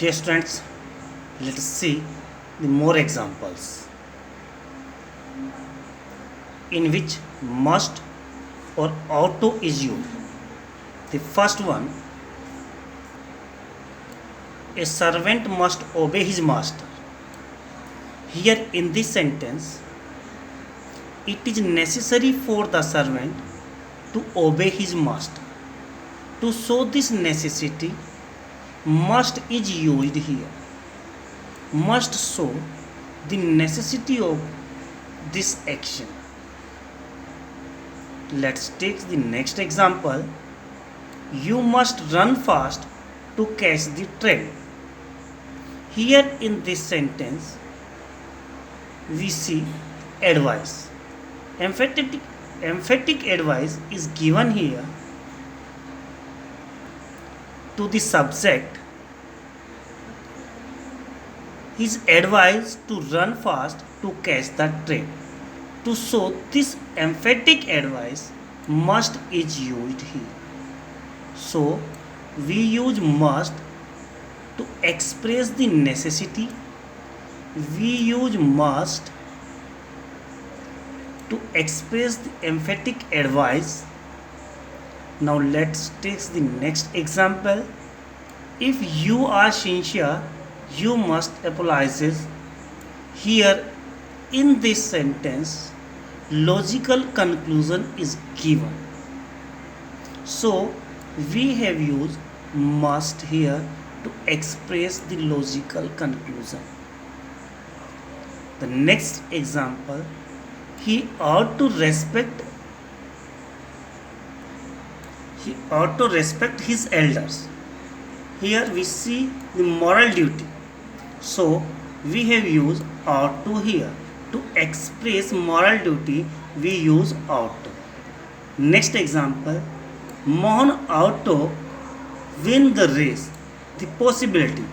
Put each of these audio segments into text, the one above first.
Dear students, let us see the more examples in which must or ought to is used. The first one, a servant must obey his master. Here in this sentence, it is necessary for the servant to obey his master. To show this necessity, must is used here. Must show the necessity of this action. Let's take the next example. You must run fast to catch the train. Here in this sentence, we see advice. Emphatic advice is given here to the subject. His advice to run fast to catch the train. To show this emphatic advice, must is used here. So we use must to express the necessity. We use must to express the emphatic advice. Now let's take the next example. If you are sincere, you must apologize. Here in this sentence, logical conclusion is given. So we have used must here to express the logical conclusion. The next example, he ought to respect his elders. Here we see the moral duty. So we have used ought to here. To express moral duty, we use ought to. Next example, Mohan ought to win the race. The possibility.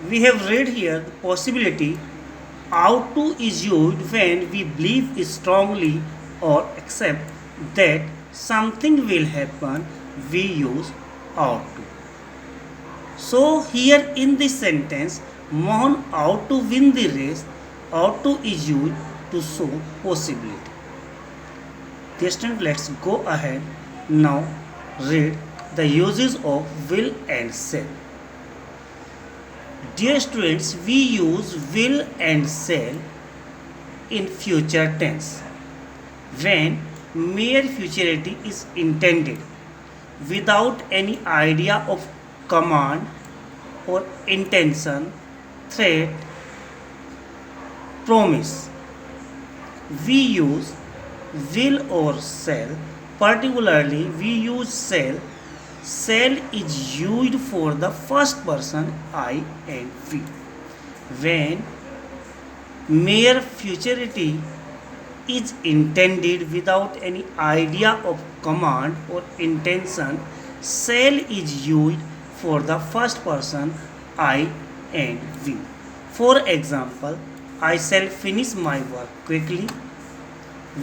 We have read here the possibility. Ought to is used when we believe strongly or accept that something will happen. We use ought to. So here in this sentence, Mohan ought to win the race. Ought to is used to show possibility. Dear student, let's go ahead now read the uses of will and shall. Dear students, we use will and shall in future tense when mere futurity is intended without any idea of command or intention, threat, promise. We use will or shall. Particularly, we use shall. Shall is used for the first person I and we. When mere futurity is intended without any idea of command or intention, shall is used for the first person I and we. For example, I shall finish my work quickly.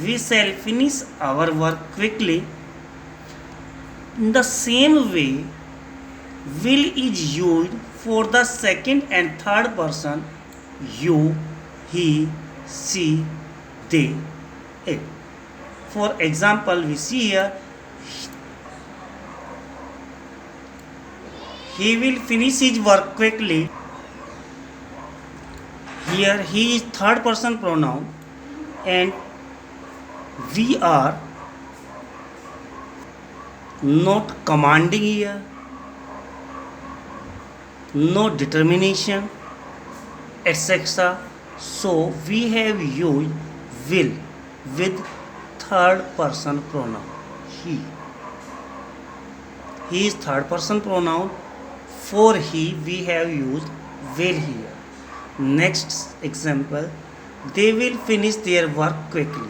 We shall finish our work quickly. In the same way, will is used for the second and third person you, he, she, they, it. For example, we see here he will finish his work quickly. Here he is third person pronoun and we are not commanding here, no determination, etc. So we have used will with third person pronoun he. He is third person pronoun. For he we have used will here. Next example, they will finish their work quickly.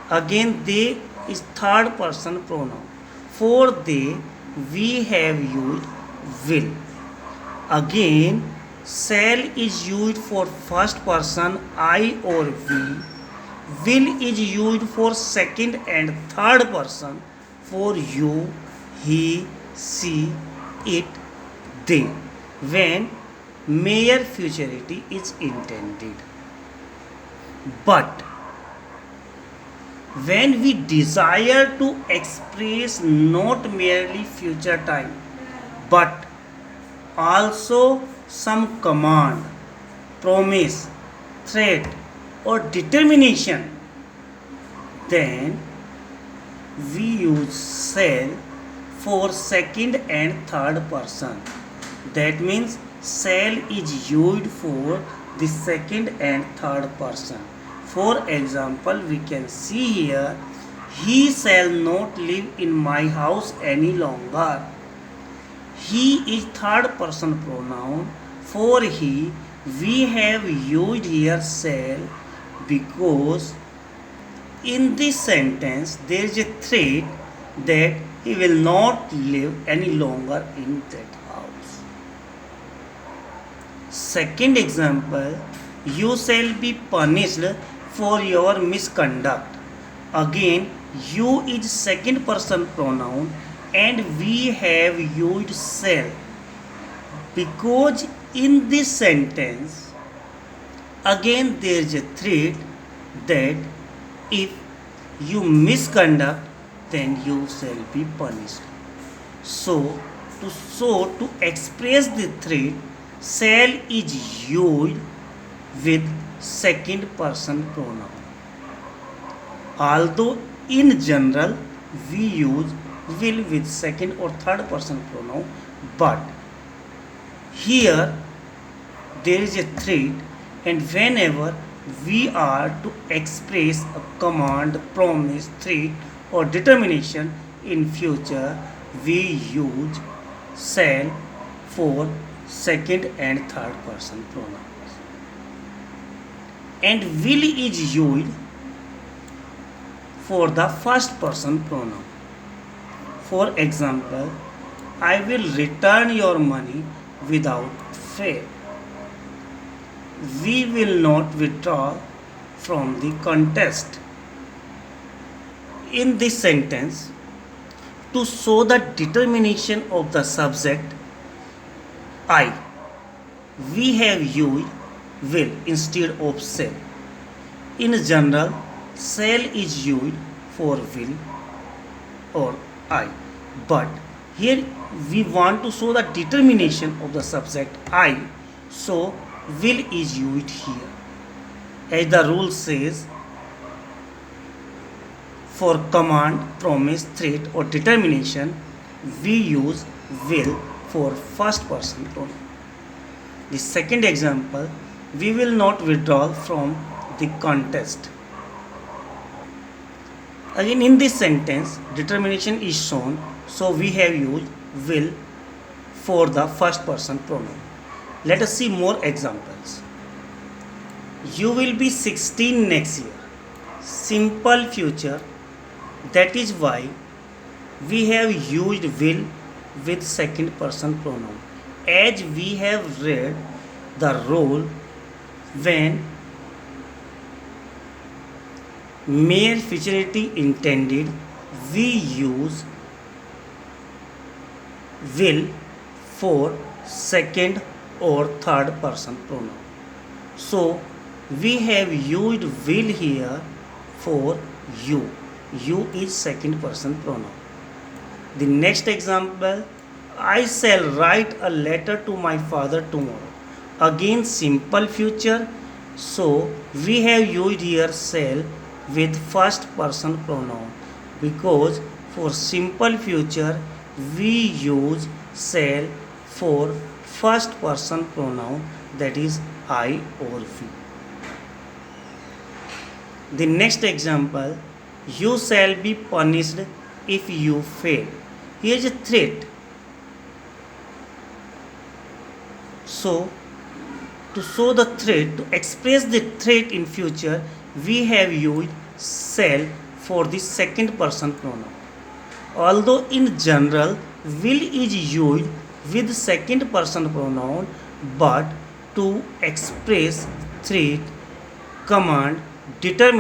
Again, they is third person pronoun. For they, we have used will. Again, shall is used for first person I or we. Will is used for second and third person for you, he, she, it, they. When mere futurity is intended. But when we desire to express not merely future time but also some command, promise, threat, or determination, then we use shall for second and third person. That means shall is used for the second and third person. For example, we can see here, he shall not live in my house any longer. He is third person pronoun. For he, we have used here shall because in this sentence there is a threat that he will not live any longer in that house. Second example, you shall be punished for your misconduct. Again, you is second person pronoun and we have used shall because in this sentence again there is a threat that if you misconduct then you shall be punished. So to express the threat, shall is used with second person pronoun. Although in general we use will with second or third person pronoun, but here there is a threat, and whenever we are to express a command, promise, threat, or determination in future, we use shall for second and third person pronouns. And will is used for the first person pronoun. For example, I will return your money without fail. We will not withdraw from the contest. In this sentence, to show the determination of the subject I, we have used will instead of shall. In general, shall is used for will or I, but here we want to show the determination of the subject I, so will is used here. As the rule says, for command, promise, threat, or determination, we use will for first person pronoun. The second example, we will not withdraw from the contest. Again, in this sentence, determination is shown, so we have used will for the first person pronoun. Let us see more examples. You will be 16 next year. Simple future. That is why we have used will with second person pronoun. As we have read the rule when mere futurity intended, we use will for second or third person pronoun. So we have used will here for you. You is second person pronoun. The next example, I shall write a letter to my father tomorrow. Again, simple future. So we have used here shall with first person pronoun because for simple future we use shall for first person pronoun, that is I or we. The next example, you shall be punished if you fail. Here is a threat. So to show the threat, to express the threat in future, we have used shall for the second person pronoun. Although in general will is used with second person pronoun, but to express threat, command, determination